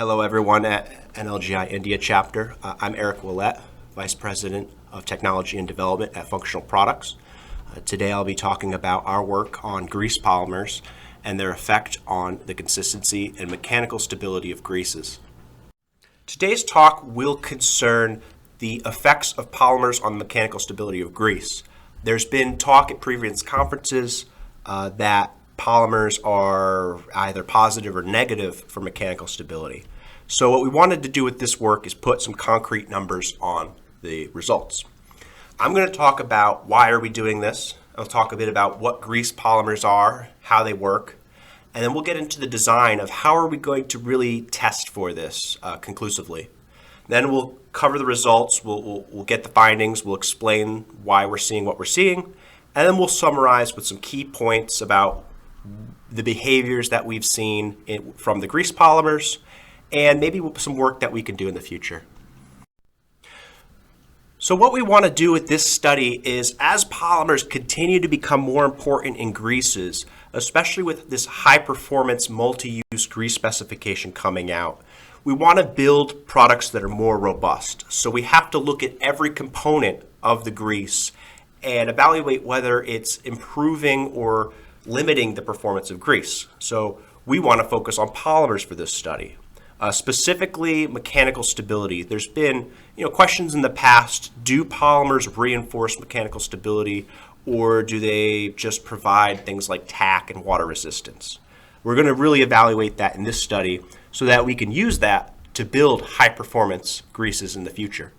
Hello everyone at Nlgi India chapter. I'm Eric Willett, Vice President of Technology and Development at Functional Products. Today I'll be talking about our work on grease polymers and their effect on the consistency and mechanical stability of greases. Today's talk will concern the effects of polymers on the mechanical stability of grease. There's been talk at previous conferences that polymers are either positive or negative for mechanical stability. So what we wanted to do with this work is put some concrete numbers on the results. I'm going to talk about why are we doing this. I'll talk a bit about what grease polymers are, how they work, and then we'll get into the design of how are we going to really test for this conclusively. Then we'll cover the results, we'll get the findings, we'll explain why we're seeing what we're seeing, and then we'll summarize with some key points about the behaviors that we've seen from the grease polymers, and maybe some work that we can do in the future. So what we want to do with this study is, as polymers continue to become more important in greases, especially with this high-performance multi-use grease specification coming out, we want to build products that are more robust. So we have to look at every component of the grease and evaluate whether it's improving or limiting the performance of grease. So we want to focus on polymers for this study, specifically mechanical stability. There's been questions in the past: do polymers reinforce mechanical stability, or do they just provide things like tack and water resistance? We're going to really evaluate that in this study so that we can use that to build high-performance greases in the future.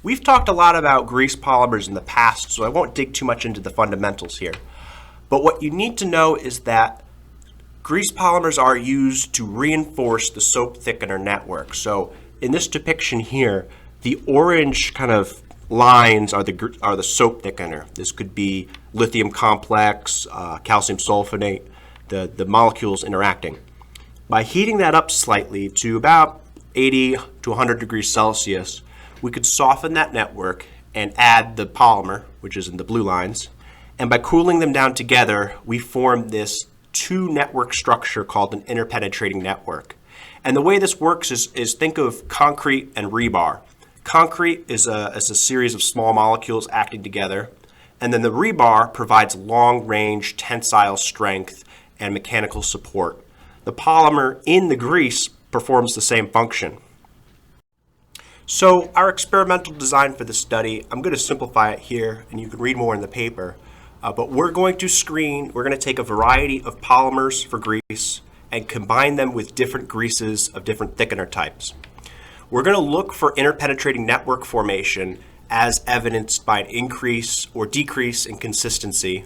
We've talked a lot about grease polymers in the past, so I won't dig too much into the fundamentals here. But what you need to know is that grease polymers are used to reinforce the soap thickener network. So in this depiction here, the orange kind of lines are the soap thickener. This could be lithium complex, calcium sulfonate, the molecules interacting. By heating that up slightly to about 80 to 100 degrees Celsius, we could soften that network and add the polymer, which is in the blue lines. And by cooling them down together, we form this two-network structure called an interpenetrating network. And the way this works is think of concrete and rebar. Concrete is a series of small molecules acting together, and then the rebar provides long-range tensile strength and mechanical support. The polymer in the grease performs the same function. So our experimental design for the study, I'm going to simplify it here, and you can read more in the paper, but we're going to take a variety of polymers for grease and combine them with different greases of different thickener types. We're going to look for interpenetrating network formation as evidenced by an increase or decrease in consistency.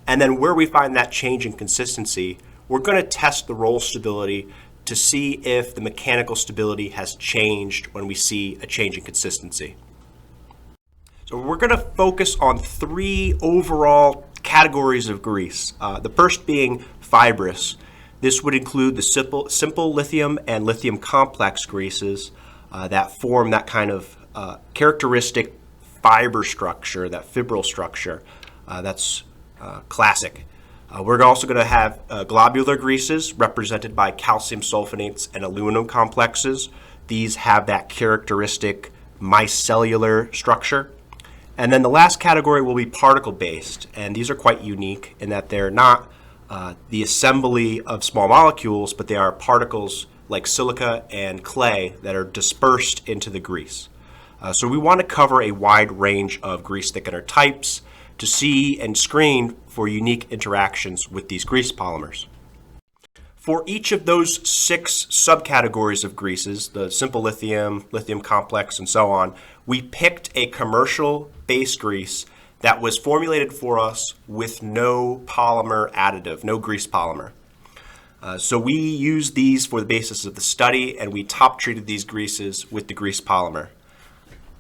And then where we find that change in consistency, we're going to test the roll stability to see if the mechanical stability has changed when we see a change in consistency. So we're going to focus on three overall categories of grease. The first being fibrous. This would include the simple lithium and lithium complex greases that form that kind of characteristic fiber structure, that fibril structure. That's classic. We're also going to have globular greases represented by calcium sulfonates and aluminum complexes. These have that characteristic micellular structure. And then the last category will be particle-based, and these are quite unique in that they're not the assembly of small molecules, but they are particles like silica and clay that are dispersed into the grease. So we want to cover a wide range of grease thickener types to see and screen for unique interactions with these grease polymers. For each of those 6 subcategories of greases, the simple lithium, lithium complex, and so on, we picked a commercial base grease that was formulated for us with no polymer additive, no grease polymer. So we used these for the basis of the study, and we top treated these greases with the grease polymer.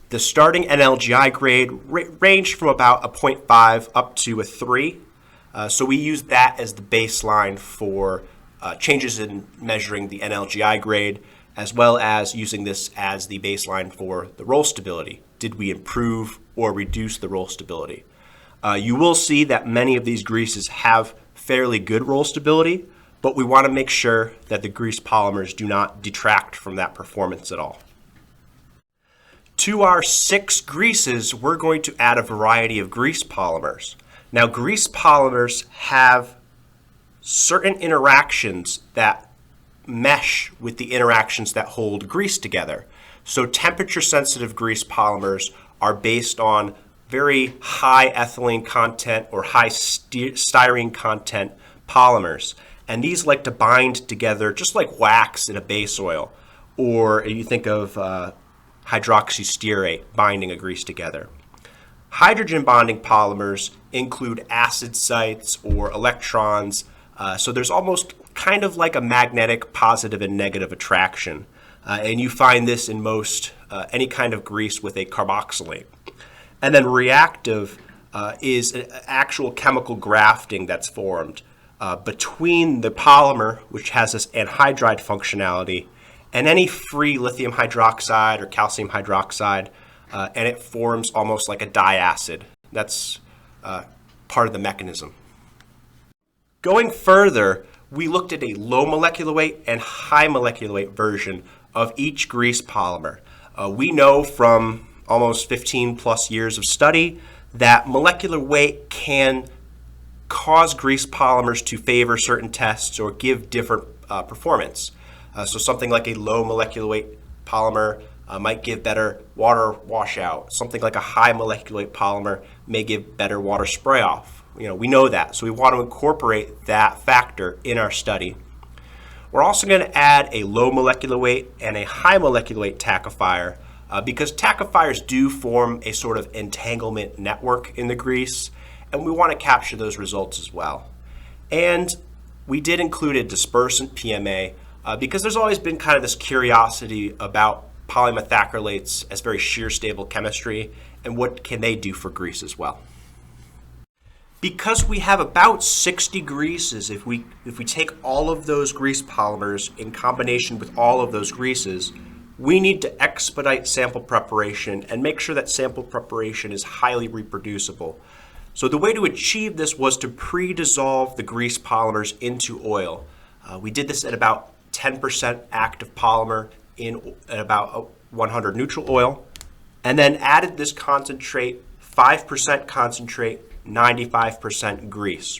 The starting Nlgi grade ranged from about a 0.5 up to a 3. So we used that as the baseline for changes in measuring the Nlgi grade, as well as using this as the baseline for the roll stability. Did we improve or reduce the roll stability? You will see that many of these greases have fairly good roll stability, but we want to make sure that the grease polymers do not detract from that performance at all. To our 6 greases, we're going to add a variety of grease polymers. Now, grease polymers have certain interactions that mesh with the interactions that hold grease together. So temperature-sensitive grease polymers are based on very high ethylene content or high styrene content polymers. And these like to bind together just like wax in a base oil, or you think of hydroxystearate binding a grease together. Hydrogen bonding polymers include acid sites or electrons, so there's almost kind of like a magnetic positive and negative attraction. And you find this in most any kind of grease with a carboxylate. And then reactive is an actual chemical grafting that's formed between the polymer, which has this anhydride functionality, and any free lithium hydroxide or calcium hydroxide, and it forms almost like a diacid. That's part of the mechanism. Going further, we looked at a low molecular weight and high molecular weight version of each grease polymer. We know from almost 15 plus years of study that molecular weight can cause grease polymers to favor certain tests or give different performance. So something like a low molecular weight polymer might give better water washout. Something like a high molecular weight polymer may give better water spray off. We know that, so we want to incorporate that factor in our study. We're also going to add a low molecular weight and a high molecular weight tackifier because tackifiers do form a sort of entanglement network in the grease, and we want to capture those results as well. And we did include a dispersant PMA because there's always been kind of this curiosity about polymethacrylates as very shear stable chemistry and what can they do for grease as well. Because we have about 60 greases, if we take all of those grease polymers in combination with all of those greases, we need to expedite sample preparation and make sure that sample preparation is highly reproducible. So the way to achieve this was to pre-dissolve the grease polymers into oil. We did this at about 10% active polymer at about 100 neutral oil, and then added this concentrate, 5% concentrate, 95% grease.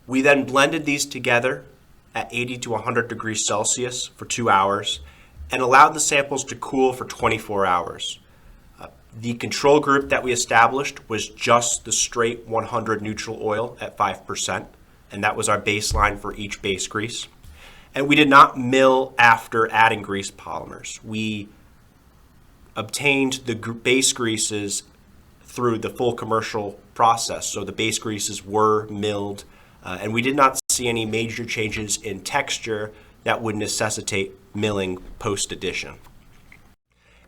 We then blended these together at 80 to 100 degrees Celsius for 2 hours and allowed the samples to cool for 24 hours. The control group that we established was just the straight 100 neutral oil at 5%, and that was our baseline for each base grease. And we did not mill after adding grease polymers. We obtained the base greases through the full commercial process. So the base greases were milled, and we did not see any major changes in texture that would necessitate milling post-addition.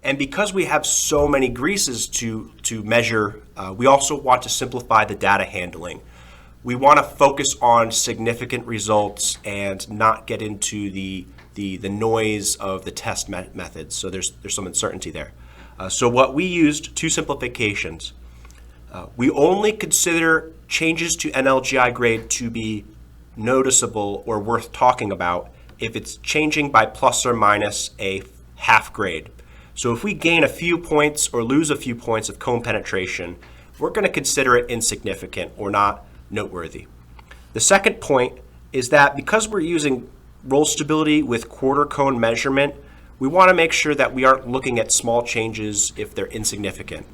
And because we have so many greases to measure, we also want to simplify the data handling. We want to focus on significant results and not get into the noise of the test methods. So there's some uncertainty there. So what we used, 2 simplifications. We only consider changes to Nlgi grade to be noticeable or worth talking about if it's changing by plus or minus a half grade. So if we gain a few points or lose a few points of cone penetration, we're going to consider it insignificant or not noteworthy. The second point is that because we're using roll stability with quarter cone measurement, we want to make sure that we aren't looking at small changes if they're insignificant.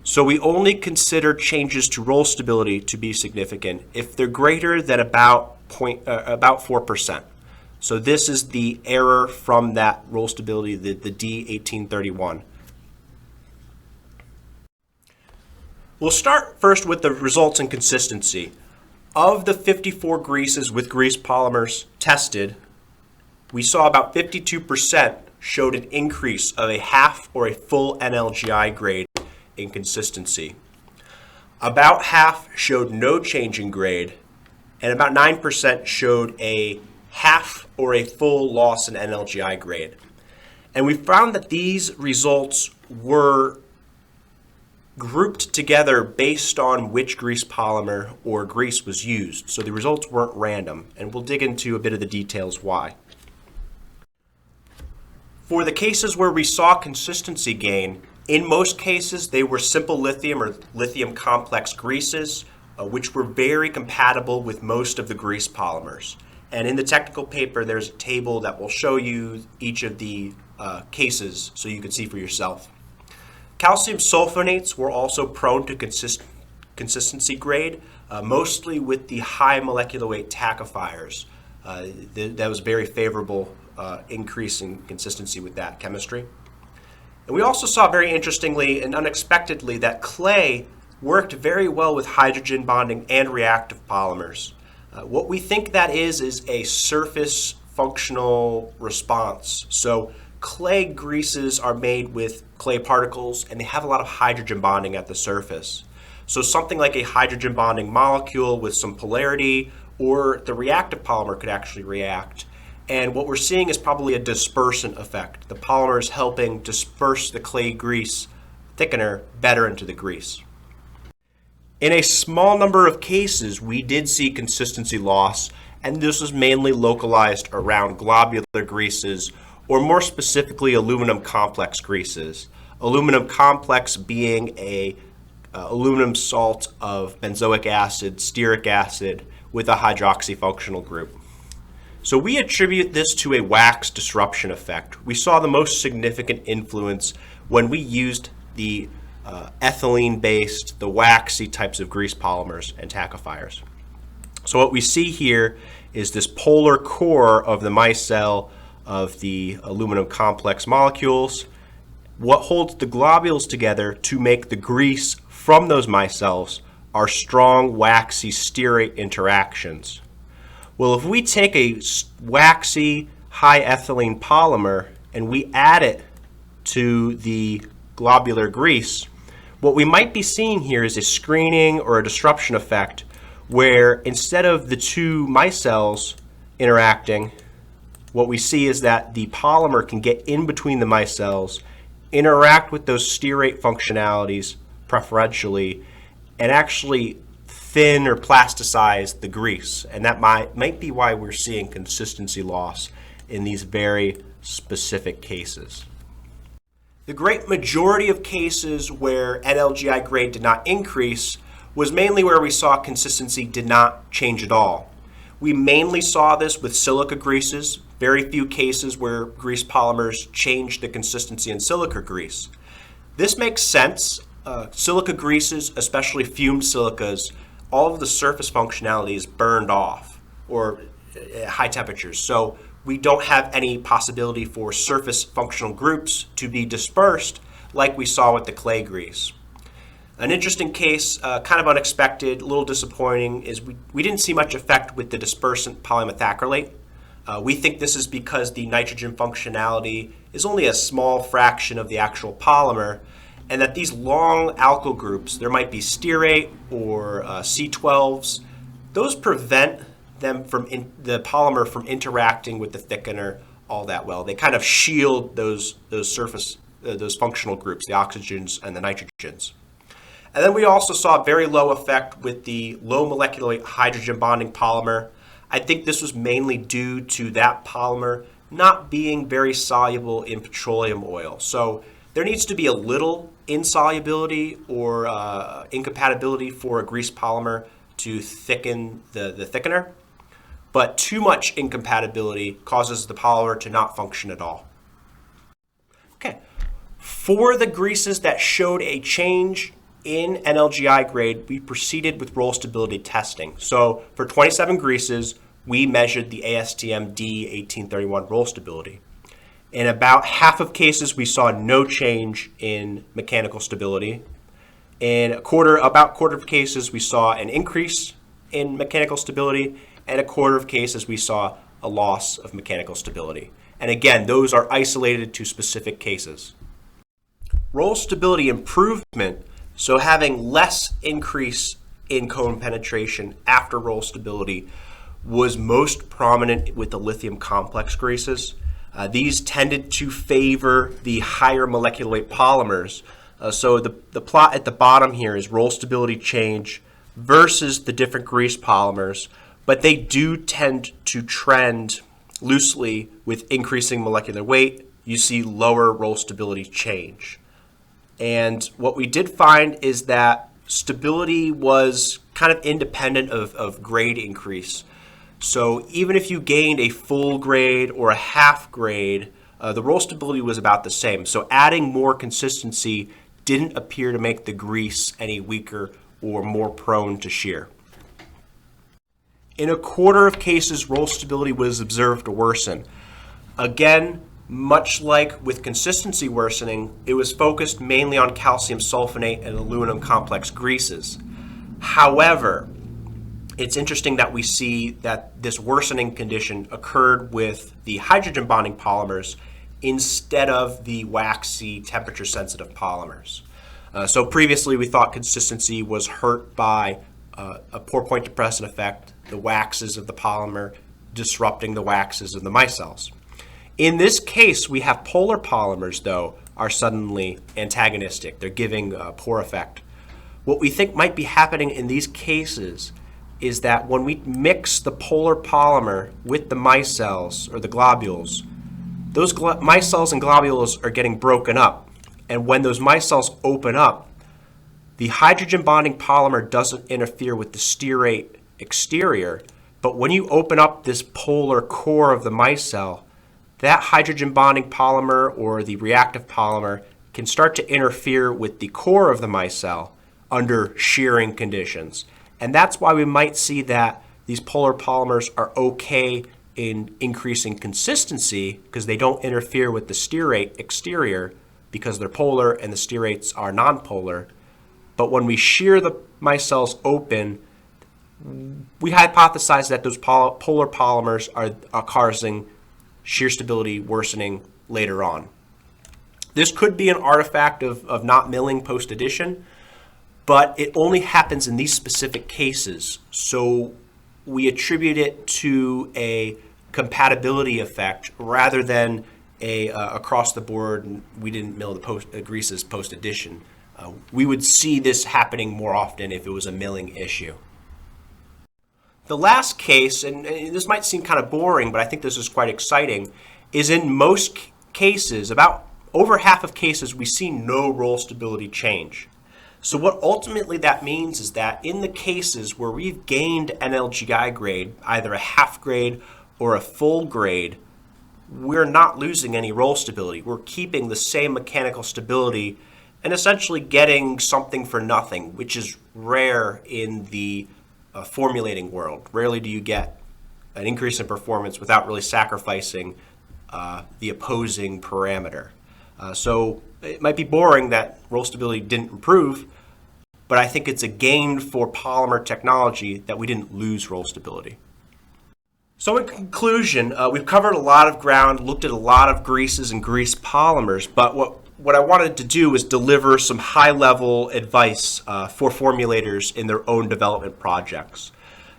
So we only consider changes to roll stability to be significant if they're greater than about 4%. So this is the error from that roll stability, the D1831. We'll start first with the results and consistency. Of the 54 greases with grease polymers tested, we saw about 52% showed an increase of a half or a full Nlgi grade in consistency. About half showed no change in grade, and about 9% showed a half or a full loss in Nlgi grade. And we found that these results were grouped together based on which grease polymer or grease was used. So the results weren't random, and we'll dig into a bit of the details why. For the cases where we saw consistency gain, in most cases they were simple lithium or lithium complex greases, which were very compatible with most of the grease polymers. And in the technical paper, there's a table that will show you each of the cases so you can see for yourself. Calcium sulfonates were also prone to consistency grade, mostly with the high molecular weight tackifiers. That was very favorable increase in consistency with that chemistry. And we also saw very interestingly and unexpectedly that clay worked very well with hydrogen bonding and reactive polymers. What we think that is a surface functional response. So clay greases are made with clay particles and they have a lot of hydrogen bonding at the surface. So something like a hydrogen bonding molecule with some polarity or the reactive polymer could actually react. And what we're seeing is probably a dispersant effect. The polymer is helping disperse the clay grease thickener better into the grease. In a small number of cases, we did see consistency loss, and this was mainly localized around globular greases, or more specifically, aluminum complex greases. Aluminum complex being a aluminum salt of benzoic acid, stearic acid, with a hydroxy functional group. So we attribute this to a wax disruption effect. We saw the most significant influence when we used the ethylene-based, the waxy types of grease polymers and tackifiers. So what we see here is this polar core of the micelle of the aluminum complex molecules. What holds the globules together to make the grease from those micelles are strong, waxy stearate interactions. Well, if we take a waxy, high ethylene polymer and we add it to the globular grease, what we might be seeing here is a screening or a disruption effect where instead of the two micelles interacting, what we see is that the polymer can get in between the micelles, interact with those stearate functionalities preferentially, and actually thin or plasticize the grease. And that might be why we're seeing consistency loss in these very specific cases. The great majority of cases where Nlgi grade did not increase was mainly where we saw consistency did not change at all. We mainly saw this with silica greases, very few cases where grease polymers changed the consistency in silica grease. This makes sense. Silica greases, especially fumed silicas, all of the surface functionality is burned off or at high temperatures. So we don't have any possibility for surface functional groups to be dispersed like we saw with the clay grease. An interesting case, kind of unexpected, a little disappointing, is we didn't see much effect with the dispersant polymethacrylate. We think this is because the nitrogen functionality is only a small fraction of the actual polymer, and that these long alkyl groups, there might be stearate or C12s, those prevent them from the polymer from interacting with the thickener all that well. They kind of shield those surface, those functional groups, the oxygens and the nitrogens. And then we also saw a very low effect with the low molecular weight hydrogen bonding polymer. I think this was mainly due to that polymer not being very soluble in petroleum oil. So there needs to be a little insolubility or incompatibility for a grease polymer to thicken the thickener, but too much incompatibility causes the polymer to not function at all. Okay, for the greases that showed a change in Nlgi grade, we proceeded with roll stability testing. So for 27 greases, we measured the ASTM D1831 roll stability. In about half of cases, we saw no change in mechanical stability. In about quarter of cases, we saw an increase in mechanical stability, and a quarter of cases, we saw a loss of mechanical stability. And again, those are isolated to specific cases. Roll stability improvement, so having less increase in cone penetration after roll stability, was most prominent with the lithium complex greases. These tended to favor the higher molecular weight polymers, So the plot at the bottom here is roll stability change versus the different grease polymers, but they do tend to trend loosely with increasing molecular weight. You see lower roll stability change. And what we did find is that stability was kind of independent of grade increase. So even if you gained a full grade or a half grade, the roll stability was about the same. So adding more consistency didn't appear to make the grease any weaker or more prone to shear. In a quarter of cases, roll stability was observed to worsen. Again, much like with consistency worsening, it was focused mainly on calcium sulfonate and aluminum complex greases. However, it's interesting that we see that this worsening condition occurred with the hydrogen bonding polymers instead of the waxy temperature sensitive polymers. So previously we thought consistency was hurt by a poor point depressant effect, the waxes of the polymer disrupting the waxes of the micelles. In this case, we have polar polymers, though, are suddenly antagonistic. They're giving a poor effect. What we think might be happening in these cases is that when we mix the polar polymer with the micelles or the globules, those micelles and globules are getting broken up. And when those micelles open up, the hydrogen bonding polymer doesn't interfere with the stearate exterior, but when you open up this polar core of the micelle, that hydrogen bonding polymer or the reactive polymer can start to interfere with the core of the micelle under shearing conditions. And that's why we might see that these polar polymers are okay in increasing consistency because they don't interfere with the stearate exterior because they're polar and the stearates are nonpolar. But when we shear the micelles open, we hypothesize that those polar polymers are causing shear stability worsening later on. This could be an artifact of not milling post-addition, but it only happens in these specific cases. So we attribute it to a compatibility effect rather than a across the board, we didn't mill the greases post-addition. We would see this happening more often if it was a milling issue. The last case, and this might seem kind of boring, but I think this is quite exciting, is in most cases, about over half of cases, we see no roll stability change. So what ultimately that means is that in the cases where we've gained Nlgi grade, either a half grade or a full grade, we're not losing any roll stability. We're keeping the same mechanical stability and essentially getting something for nothing, which is rare in the formulating world. Rarely do you get an increase in performance without really sacrificing the opposing parameter. So it might be boring that roll stability didn't improve, but I think it's a gain for polymer technology that we didn't lose roll stability. So in conclusion, we've covered a lot of ground, looked at a lot of greases and grease polymers, but what I wanted to do was deliver some high-level advice for formulators in their own development projects.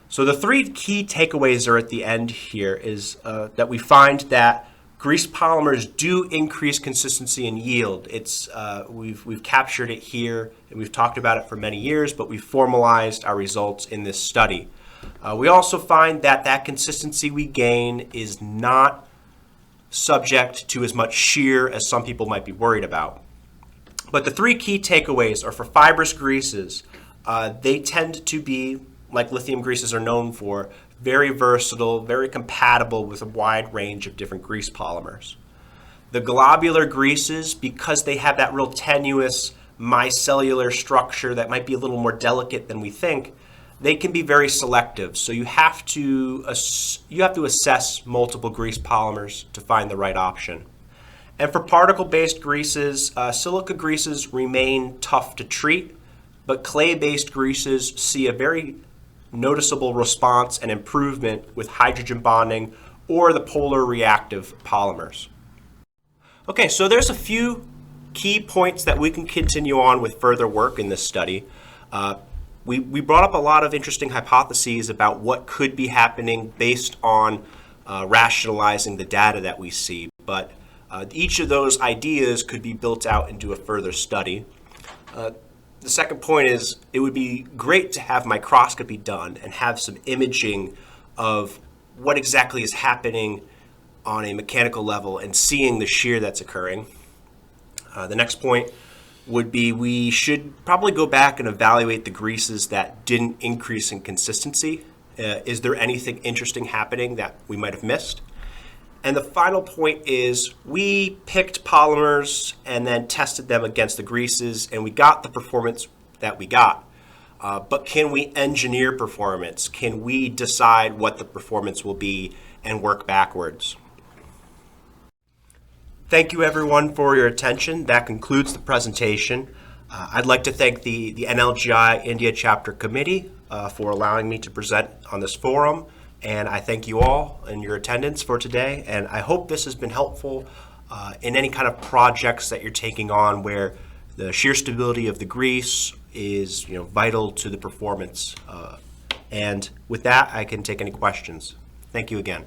So the three key takeaways are at the end here is that we find that grease polymers do increase consistency and yield. We've captured it here, and we've talked about it for many years, but we've formalized our results in this study. We also find that consistency we gain is not subject to as much shear as some people might be worried about. But the three key takeaways are for fibrous greases. They tend to be, like lithium greases are known for, very versatile, very compatible with a wide range of different grease polymers. The globular greases, because they have that real tenuous micellular structure that might be a little more delicate than we think, they can be very selective. So you have to assess multiple grease polymers to find the right option. And for particle-based greases, silica greases remain tough to treat, but clay-based greases see a very noticeable response and improvement with hydrogen bonding or the polar reactive polymers. Okay, so there's a few key points that we can continue on with further work in this study. We brought up a lot of interesting hypotheses about what could be happening based on rationalizing the data that we see, but each of those ideas could be built out into a further study. The second point is it would be great to have microscopy done and have some imaging of what exactly is happening on a mechanical level and seeing the shear that's occurring. The next point would be we should probably go back and evaluate the greases that didn't increase in consistency. Is there anything interesting happening that we might have missed? And the final point is we picked polymers and then tested them against the greases, and we got the performance that we got. But can we engineer performance? Can we decide what the performance will be and work backwards? Thank you everyone for your attention. That concludes the presentation. I'd like to thank the NLGI India Chapter Committee for allowing me to present on this forum. And I thank you all and your attendance for today. And I hope this has been helpful in any kind of projects that you're taking on where the shear stability of the grease is vital to the performance. And with that, I can take any questions. Thank you again.